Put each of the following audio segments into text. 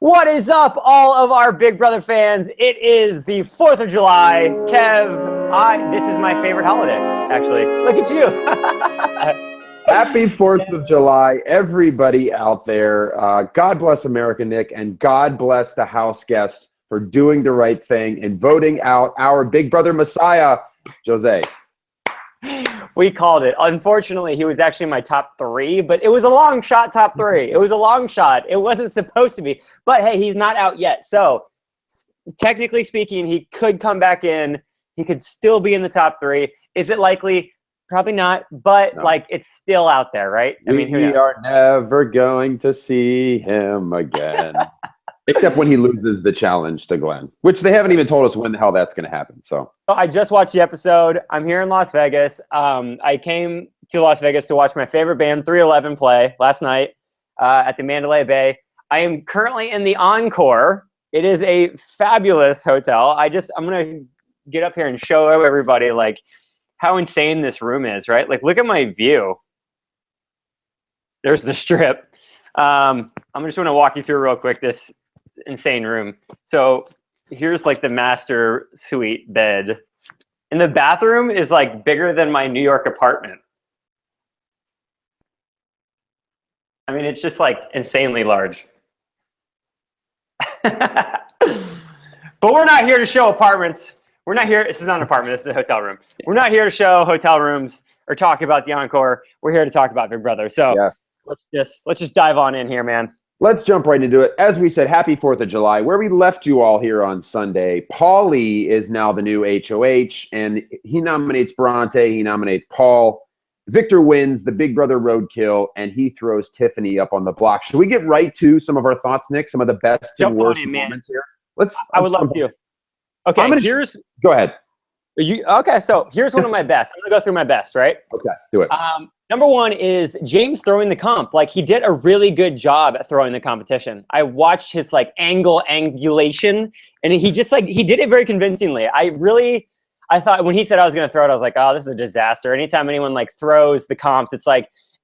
What is up, all of our Big Brother fans? It is the 4th of July. Kev, this is my favorite holiday, actually. Look at you. Happy 4th of July, everybody out there. God bless America, Nick, and God bless the house guest for doing the right thing and voting out our Big Brother Messiah, Jose. We called it. Unfortunately, he was actually my top 3, but it was a long shot top 3. It was a long shot. It wasn't supposed to be. But hey, he's not out yet. So technically speaking, he could come back in. He could still be in the top 3. Is it likely? Probably not. But, No. it's still out there, right? We are never going to see him again. Except when he loses the challenge to Glenn, which they haven't even told us when the hell that's going to happen. So I just watched the episode. I'm here in Las Vegas. I came to Las Vegas to watch my favorite band, 311, play last night at the Mandalay Bay. I am currently in the Encore. It is a fabulous hotel. I'm going to get up here and show everybody how insane this room is, right? Look at my view. There's the strip. I'm just going to walk you through real quick this insane room. So here's the master suite bed, and the bathroom is bigger than my New York apartment. I mean, it's just insanely large. But we're not here to show apartments. We're not here. This is not an apartment. This is a hotel room. We're not here to show hotel rooms or talk about the Encore. We're here to talk about Big Brother. So yes. let's just dive on in here, man. Let's jump right into it. As we said, happy 4th of July. Where we left you all here on Sunday, Paulie is now the new HOH, and he nominates Bronte, he nominates Paul. Victor wins the Big Brother roadkill, and he throws Tiffany up on the block. Should we get right to some of our thoughts, Nick? Some of the best and worst moments here? I would love to. Okay, go ahead. Okay, so here's one of my best. I'm going to go through my best, right? Okay, do it. Number 1 is James throwing the comp. He did a really good job at throwing the competition. I watched his angulation, and he just he did it very convincingly. I thought when he said I was going to throw it, I was like, oh, this is a disaster. Anytime anyone throws the comps, it's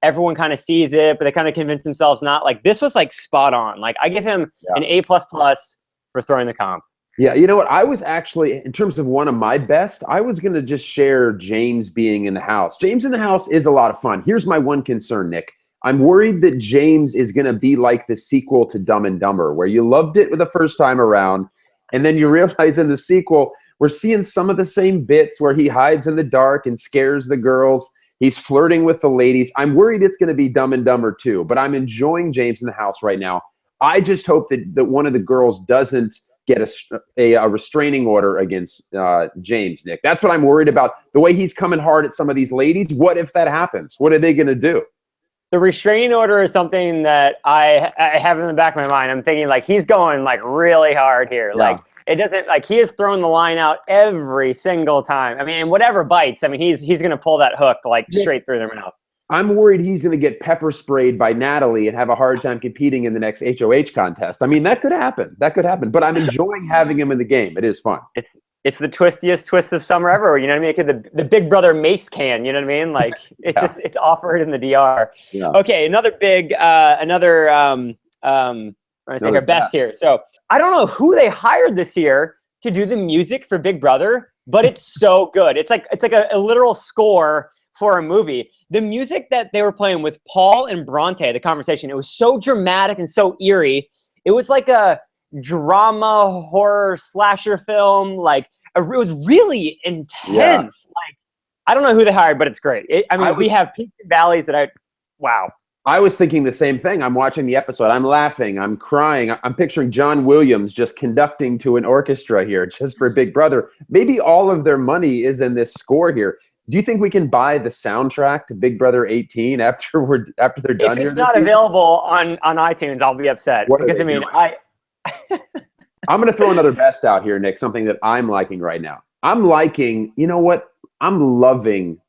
everyone kind of sees it, but they kind of convince themselves not. This was spot on. I give him an A++ for throwing the comp. Yeah, you know what? I was actually, in terms of one of my best, I was going to just share James being in the house. James in the house is a lot of fun. Here's my one concern, Nick. I'm worried that James is going to be like the sequel to Dumb and Dumber, where you loved it the first time around, and then you realize in the sequel, we're seeing some of the same bits where he hides in the dark and scares the girls. He's flirting with the ladies. I'm worried it's going to be Dumb and Dumber too, but I'm enjoying James in the house right now. I just hope that one of the girls doesn't get a restraining order against James, Nick. That's what I'm worried about. The way he's coming hard at some of these ladies, what if that happens? What are they going to do? The restraining order is something that I have in the back of my mind. I'm thinking he's going really hard here. Yeah. It doesn't he has thrown the line out every single time. I mean, whatever bites. I mean, he's going to pull that hook straight through their mouth. I'm worried he's going to get pepper sprayed by Natalie and have a hard time competing in the next HOH contest. I mean, that could happen. But I'm enjoying having him in the game. It is fun. It's the twistiest twist of summer ever. You know what I mean? The Big Brother mace can. You know what I mean? It's offered in the DR. Yeah. Okay, another big best here. So I don't know who they hired this year to do the music for Big Brother, but it's so good. It's like a literal score for a movie. The music that they were playing with Paul and Bronte, the conversation, it was so dramatic and so eerie. It was like a drama horror slasher film. It was really intense. Yeah. I don't know who they hired, but it's great. We have peaks and valleys wow. I was thinking the same thing. I'm watching the episode. I'm laughing. I'm crying. I'm picturing John Williams just conducting to an orchestra here just for Big Brother. Maybe all of their money is in this score here. Do you think we can buy the soundtrack to Big Brother 18 after they're done here? If it's not available on iTunes, I'll be upset. Because I'm going to throw another best out here, Nick, something that I'm liking right now. I'm loving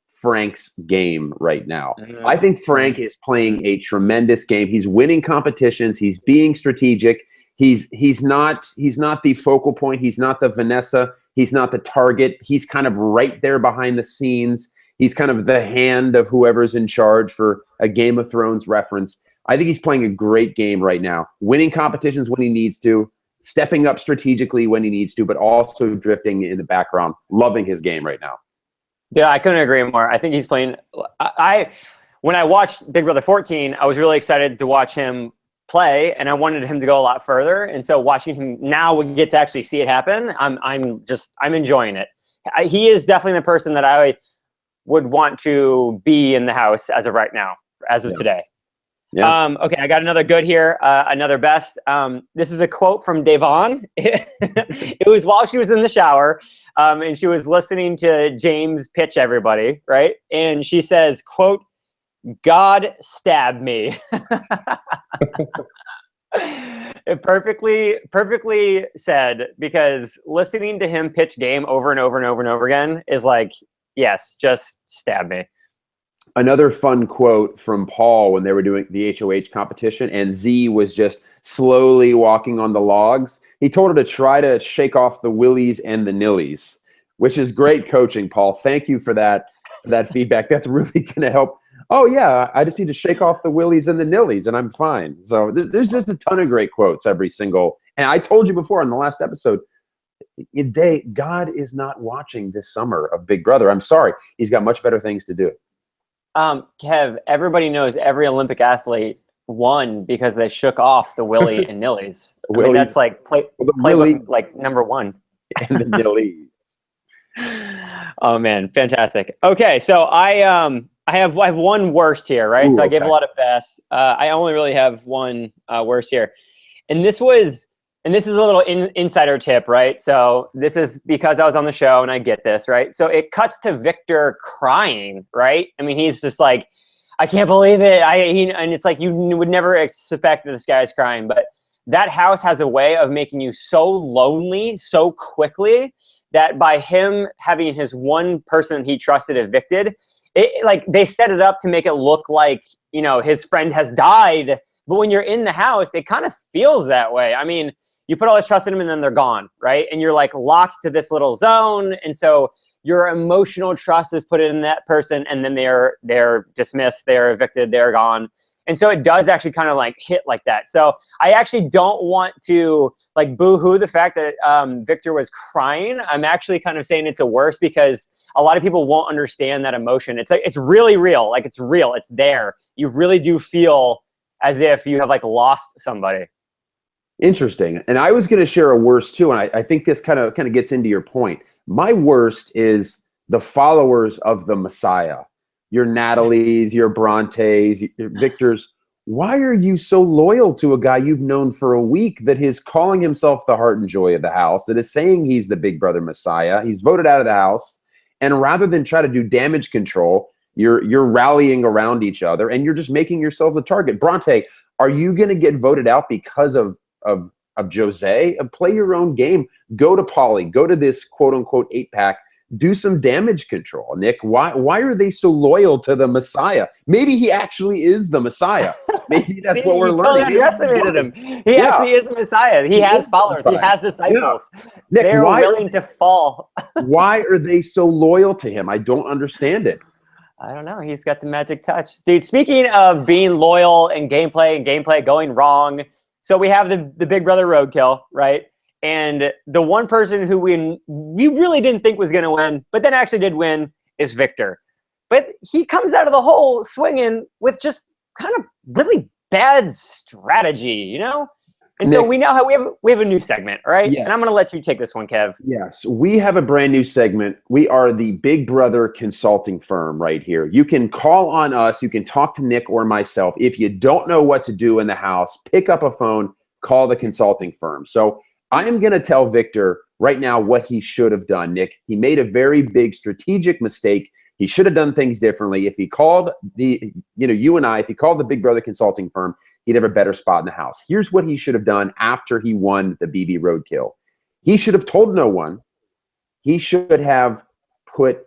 Frank's game right now. Mm-hmm. I think Frank is playing a tremendous game. He's winning competitions. He's being strategic. He's not the focal point. He's not the Vanessa. He's not the target. He's kind of right there behind the scenes. He's kind of the hand of whoever's in charge, for a Game of Thrones reference. I think he's playing a great game right now, winning competitions when he needs to, stepping up strategically when he needs to, but also drifting in the background. Loving his game right now. Yeah, I couldn't agree more. I think he's playing. When I watched Big Brother 14, I was really excited to watch him play, and I wanted him to go a lot further. And so watching him now, we get to actually see it happen. I'm enjoying it. He is definitely the person that I would want to be in the house as of right now, as of today. Yeah. Okay, I got another good here, another best. This is a quote from Devon. It was while she was in the shower, and she was listening to James pitch everybody, right? And she says, quote, "God stabbed me." It perfectly said, because listening to him pitch game over and over and over and over again is like, yes, just stab me. Another fun quote from Paul when they were doing the HOH competition, and Z was just slowly walking on the logs. He told her to try to shake off the willies and the nillies, which is great coaching, Paul. Thank you for that feedback. That's really going to help. Oh, yeah, I just need to shake off the willies and the nillies, and I'm fine. So there's just a ton of great quotes every single. And I told you before in the last episode, God is not watching this summer of Big Brother. I'm sorry. He's got much better things to do. Kev, everybody knows every Olympic athlete won because they shook off the willy and nillies. I mean, that's like playbook like number one. And the nillies. Oh man, fantastic. Okay, so I have one worst here, right? Ooh, so I gave a lot of bests. I only really have one worst here, and this is a little insider tip, right? So this is because I was on the show and I get this, right? So it cuts to Victor crying, right? I mean, he's just like, I can't believe it. And it's like, you would never expect that this guy's crying, but that house has a way of making you so lonely so quickly that by him having his one person he trusted evicted, like they set it up to make it look like, his friend has died. But when you're in the house, it kind of feels that way. I mean, you put all this trust in them and then they're gone, right? And you're like locked to this little zone. And so your emotional trust is put in that person, and then they're dismissed, they're evicted, they're gone. And so it does actually kind of like hit like that. So I actually don't want to like boo-hoo the fact that Victor was crying. I'm actually kind of saying it's a worse because a lot of people won't understand that emotion. It's like, it's really real. Like it's real. It's there. You really do feel as if you have like lost somebody. Interesting. And I was going to share a worst too. And I think this kind of gets into your point. My worst is the followers of the Messiah, your Natalie's, your Brontes, your Victor's. Why are you so loyal to a guy you've known for a week that is calling himself the heart and joy of the house, that is saying he's the Big Brother Messiah? He's voted out of the house. And rather than try to do damage control, you're rallying around each other and you're just making yourselves a target. Bronte, are you going to get voted out because of Jose? Play your own game. Go to Polly. Go to this quote unquote 8-pack. Do some damage control. Nick, why are they so loyal to the Messiah? Maybe he actually is the Messiah. Maybe that's what we're learning. He underestimated him. He actually is the Messiah. He has followers. He has disciples. Yeah. Nick, they're willing to fall. Why are they so loyal to him? I don't understand it. I don't know. He's got the magic touch. Dude, speaking of being loyal and gameplay going wrong, so we have the Big Brother roadkill, right? And the one person who we really didn't think was going to win, but then actually did win, is Victor. But he comes out of the hole swinging with just kind of really bad strategy, And Nick, so we now we have a new segment, right? Yes. And I'm going to let you take this one, Kev. Yes, we have a brand new segment. We are the Big Brother consulting firm right here. You can call on us. You can talk to Nick or myself. If you don't know what to do in the house, pick up a phone, call the consulting firm. So I am going to tell Victor right now what he should have done, Nick. He made a very big strategic mistake. He should have done things differently. If he called you and I, if he called the Big Brother consulting firm, he'd have a better spot in the house. Here's what he should have done after he won the BB roadkill. He should have told no one. He should have put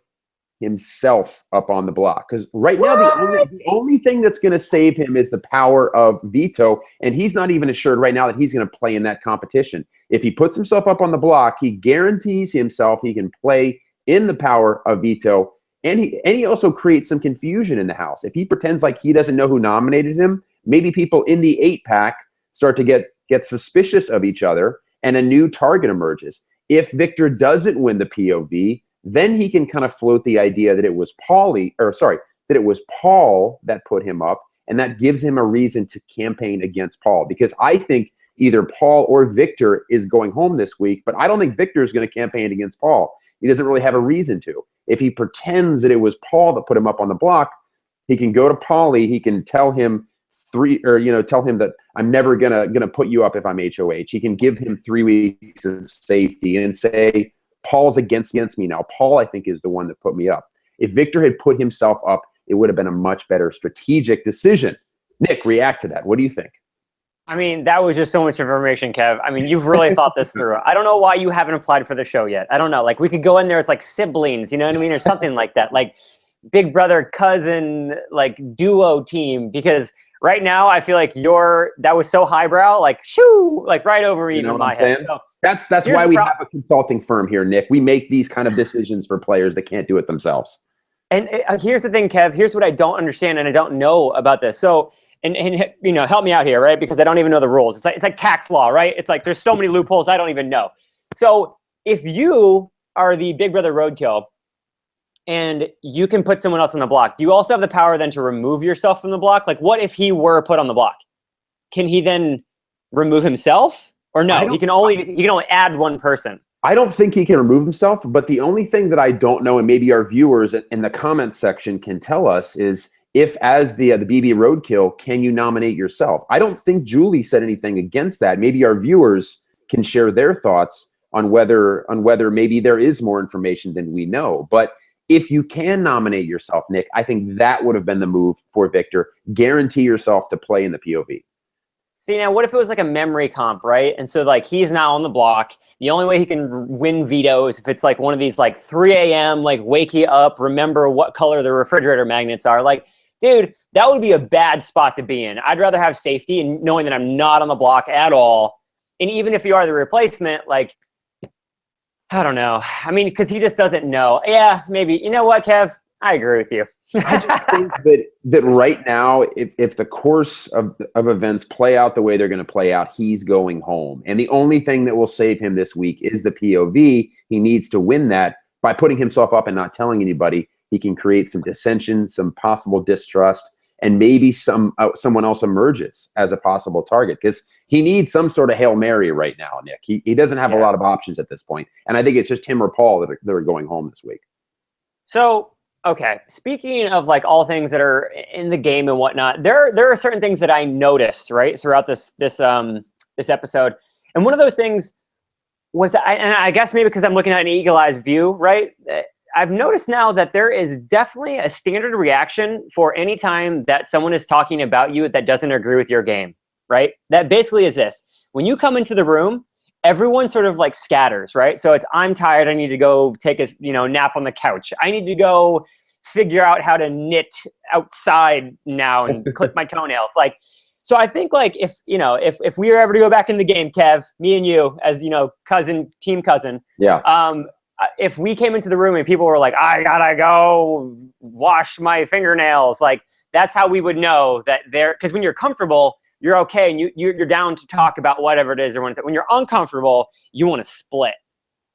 himself up on the block. Because right now, the only thing that's going to save him is the power of veto. And he's not even assured right now that he's going to play in that competition. If he puts himself up on the block, he guarantees himself he can play in the power of veto. And he also creates some confusion in the house. If he pretends like he doesn't know who nominated him, maybe people in the 8-pack start to get suspicious of each other, and a new target emerges. If Victor doesn't win the POV, then he can kind of float the idea that it was that it was Paul that put him up, and that gives him a reason to campaign against Paul. Because I think either Paul or Victor is going home this week, but I don't think Victor is going to campaign against Paul. He doesn't really have a reason to. If he pretends that it was Paul that put him up on the block, he can go to Paulie. He can tell him tell him that I'm never gonna put you up if I'm HOH. He can give him 3 weeks of safety and say, Paul's against me now. Paul, I think, is the one that put me up. If Victor had put himself up, it would have been a much better strategic decision. Nick, react to that. What do you think? I mean, that was just so much information, Kev. I mean, you've really thought this through. I don't know why you haven't applied for the show yet. I don't know. Like, we could go in there as like siblings, you know what I mean? Or something like that. Like big brother, cousin, like duo team. Because right now I feel like that was so highbrow, like shoo, like right over me in my head. So, that's why we have a consulting firm here, Nick. We make these kind of decisions for players that can't do it themselves. And here's the thing, Kev. Here's what I don't understand and I don't know about this. So, and help me out here, right? Because I don't even know the rules. It's like tax law, right? It's like there's so many loopholes I don't even know. So if you are the big brother roadkill and you can put someone else on the block, do you also have the power then to remove yourself from the block? Like, what if he were put on the block? Can he then remove himself? Or no, he can only add one person. I don't think he can remove himself, but the only thing that I don't know, and maybe our viewers in the comments section can tell us, is if as the BB roadkill, can you nominate yourself? I don't think Julie said anything against that. Maybe our viewers can share their thoughts on whether maybe there is more information than we know. But if you can nominate yourself, Nick, I think that would have been the move for Victor. Guarantee yourself to play in the POV. See, now, what if it was like a memory comp, right? And so, like, he's now on the block. The only way he can win veto is if it's like one of these, like, 3 a.m., like, wake you up, remember what color the refrigerator magnets are. Like, dude, that would be a bad spot to be in. I'd rather have safety and knowing that I'm not on the block at all. And even if you are the replacement, like, I don't know. I mean, because he just doesn't know. Yeah, maybe. You know what, Kev? I agree with you. I just think that right now, if the course of events play out the way they're going to play out, he's going home. And the only thing that will save him this week is the POV. He needs to win that. By putting himself up and not telling anybody, he can create some dissension, some possible distrust, and maybe someone else emerges as a possible target, because he needs some sort of Hail Mary right now, Nick. He doesn't have a lot of options at this point. And I think it's just him or Paul that are going home this week. So, okay, speaking of like all things that are in the game and whatnot, there are certain things that I noticed, right, throughout this episode. And one of those things was, and I guess maybe because I'm looking at an eagle-eyed view, right? I've noticed now that there is definitely a standard reaction for any time that someone is talking about you that doesn't agree with your game, right? That basically is this. When you come into the room, everyone sort of like scatters, right? So it's, I'm tired, I need to go take a nap on the couch. I need to go figure out how to knit outside now and clip my toenails. Like, so I think like if we were ever to go back in the game, Kev, me and you as, team cousin. Yeah. If we came into the room and people were like, I gotta go wash my fingernails, like that's how we would know that because when you're comfortable, you're okay and you're down to talk about whatever it is. When you're uncomfortable, you want to split.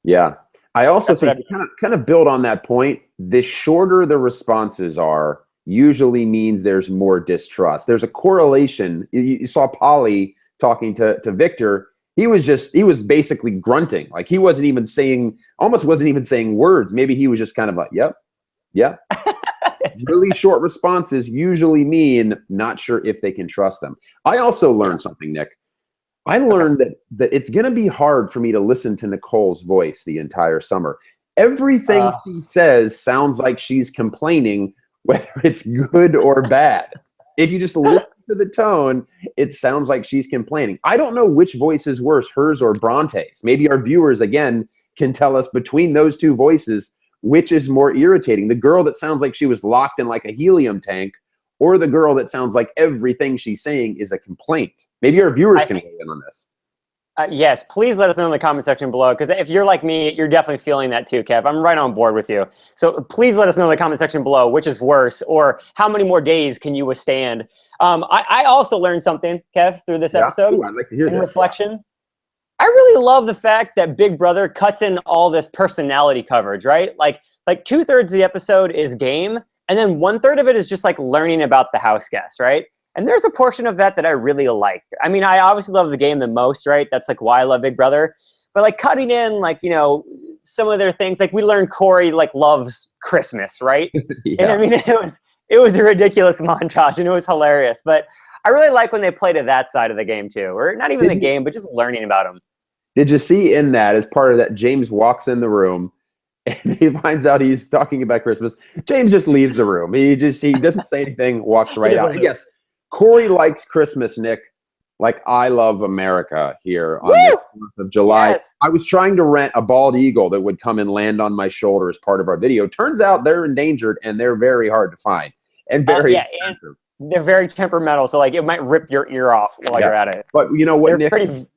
Yeah. I also think to kind of build on that point, the shorter the responses are, usually means there's more distrust. There's a correlation. You saw Polly talking to Victor. He was basically grunting. Like he wasn't even saying words. Maybe he was just kind of like, yep. Really short responses usually mean not sure if they can trust them. I also learned something, Nick. I learned that it's going to be hard for me to listen to Nicole's voice the entire summer. Everything she says sounds like she's complaining, whether it's good or bad. If you just listen to the tone, it sounds like she's complaining. I don't know which voice is worse, hers or Bronte's. Maybe our viewers, again, can tell us between those two voices, which is more irritating. The girl that sounds like she was locked in like a helium tank, or the girl that sounds like everything she's saying is a complaint. Maybe our viewers can weigh in on this. Yes, please let us know in the comment section below, because if you're like me, you're definitely feeling that too, Kev. I'm right on board with you. So please let us know in the comment section below which is worse, or how many more days can you withstand. I also learned something, Kev, through this episode. Ooh, I'd like to hear in this. reflection. I really love the fact that Big Brother cuts in all this personality coverage, right? Like 2/3 of the episode is game, and then 1/3 of it is just like learning about the house guests, right? And there's a portion of that I really like. I mean, I obviously love the game the most, right? That's like why I love Big Brother. But like cutting in, like, you know, some of their things, like we learned Corey like loves Christmas, right? Yeah. And I mean, it was a ridiculous montage, and it was hilarious. But I really like when they play to that side of the game too, or not even the game, but just learning about them. Did you see in that, as part of that, James walks in the room and he finds out he's talking about Christmas. James just leaves the room. He doesn't say anything, walks right out. And yes, Corey likes Christmas, Nick, like I love America here on the 4th of July. Yes. I was trying to rent a bald eagle that would come and land on my shoulder as part of our video. Turns out they're endangered and they're very hard to find and very expensive. And they're very temperamental, so like it might rip your ear off while you're at it. But you know what, They're Nick?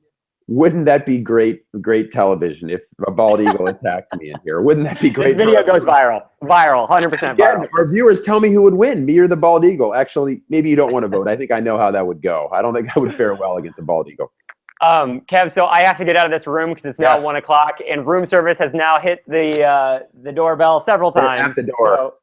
Wouldn't that be great television if a bald eagle attacked me in here? Wouldn't that be great? This video goes viral. Viral, 100% viral. Yeah, our viewers, tell me who would win, me or the bald eagle. Actually, maybe you don't want to vote. I think I know how that would go. I don't think I would fare well against a bald eagle. Kev, so I have to get out of this room because it's now 1 o'clock, and room service has now hit the doorbell several times. At the door.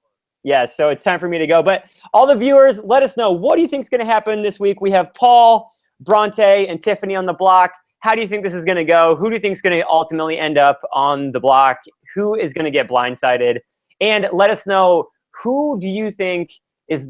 So it's time for me to go. But all the viewers, let us know, what do you think is going to happen this week? We have Paul, Bronte, and Tiffany on the block. How do you think this is going to go? Who do you think is going to ultimately end up on the block? Who is going to get blindsided? And let us know, who do you think is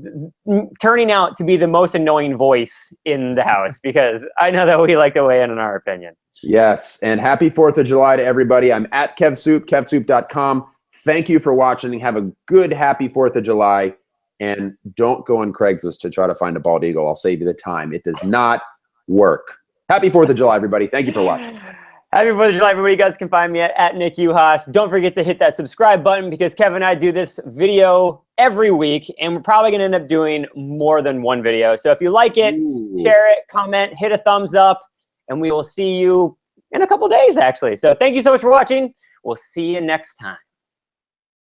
turning out to be the most annoying voice in the house? Because I know that we like to weigh in on our opinion. Yes, and happy 4th of July to everybody. I'm at KevSoup, kevsoup.com. Thank you for watching. Have a good, happy 4th of July. And don't go on Craigslist to try to find a bald eagle. I'll save you the time. It does not work. Happy 4th of July, everybody. Thank you for watching. Happy 4th of July, everybody. You guys can find me at Nick Uhas. Don't forget to hit that subscribe button, because Kevin and I do this video every week, and we're probably going to end up doing more than one video. So if you like it, share it, comment, hit a thumbs up, and we will see you in a couple days, actually. So thank you so much for watching. We'll see you next time.